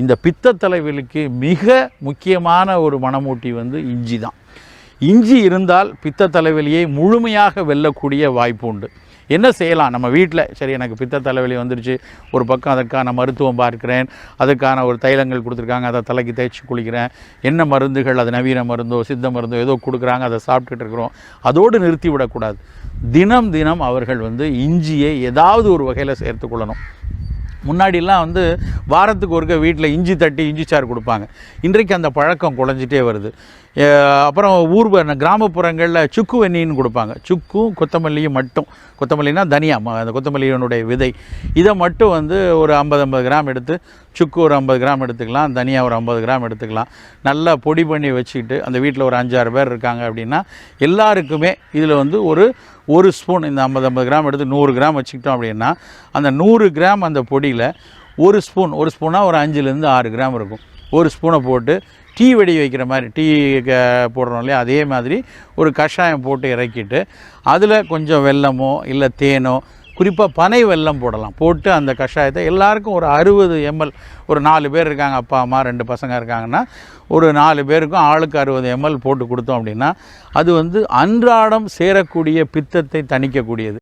இந்த பித்த தலைவலிக்கு மிக முக்கியமான ஒரு மணமூட்டி வந்து இஞ்சி தான். இஞ்சி இருந்தால் பித்த தலைவலியை முழுமையாக வெல்லக்கூடிய வாய்ப்பு உண்டு. என்ன செய்யலாம் நம்ம வீட்டில்? சரி, எனக்கு பித்த தலைவலி வந்துருச்சு, ஒரு பக்கம் அதற்கான மருத்துவம் பார்க்கிறேன், அதுக்கான ஒரு தைலங்கள் கொடுத்துருக்காங்க, அதை தலைக்கு தேய்ச்சி குளிக்கிறேன், என்ன மருந்துகள், அது நவீன மருந்தோ சித்த மருந்தோ ஏதோ கொடுக்குறாங்க, அதை சாப்பிட்டுட்டு இருக்கிறோம். அதோடு நிறுத்தி விடக்கூடாது. தினம் தினம் அவர்கள் வந்து இஞ்சியை ஏதாவது ஒரு வகையில் சேர்த்துக்கொள்ளணும். முன்னாடிலாம் வந்து வாரத்துக்கு ஒருக்க வீட்டில் இஞ்சி தட்டி இஞ்சி சாறு கொடுப்பாங்க. இன்றைக்கு அந்த பழக்கம் குறைஞ்சிட்டே வருது. அப்புறம் கிராமப்புறங்களில் சுக்கு வெந்நின்னு கொடுப்பாங்க. சுக்கும் கொத்தமல்லியும் மட்டும், கொத்தமல்லினா தனியா, அந்த கொத்தமல்லியினுடைய விதை, இதை மட்டும் வந்து ஒரு 50 கிராம் எடுத்து, சுக்கு ஒரு 50 கிராம் எடுத்துக்கலாம், தனியா ஒரு 50 கிராம் எடுத்துக்கலாம். நல்லா பொடி பண்ணி வச்சுக்கிட்டு, அந்த வீட்டில் ஒரு 5-6 பேர் இருக்காங்க அப்படின்னா எல்லாருக்குமே இதில் வந்து ஒரு ஸ்பூன், இந்த 50 கிராம் எடுத்து 100 கிராம் வச்சுக்கிட்டோம் அப்படின்னா, அந்த 100 கிராம் அந்த பொடியில் ஒரு ஸ்பூனாக ஒரு 5லேருந்து 6 கிராம் இருக்கும். ஒரு ஸ்பூனை போட்டு டீ வெடி வைக்கிற மாதிரி, டீ போடுறோம் இல்லையா, அதே மாதிரி ஒரு கஷாயம் போட்டு இறக்கிட்டு, அதில் கொஞ்சம் வெல்லமோ இல்லை தேனோ, குறிப்பாக பனை வெல்லம் போட்டு அந்த கஷாயத்தை எல்லாருக்கும் ஒரு 60 ml, ஒரு 4 பேர் இருக்காங்க, அப்பா அம்மா 2 பசங்க இருக்காங்கன்னா ஒரு 4 பேருக்கும் ஆளுக்கு 60 ml போட்டு கொடுத்தோம் அப்படின்னா அது வந்து அன்றாடம் சேரக்கூடிய பித்தத்தை தணிக்கக்கூடியது.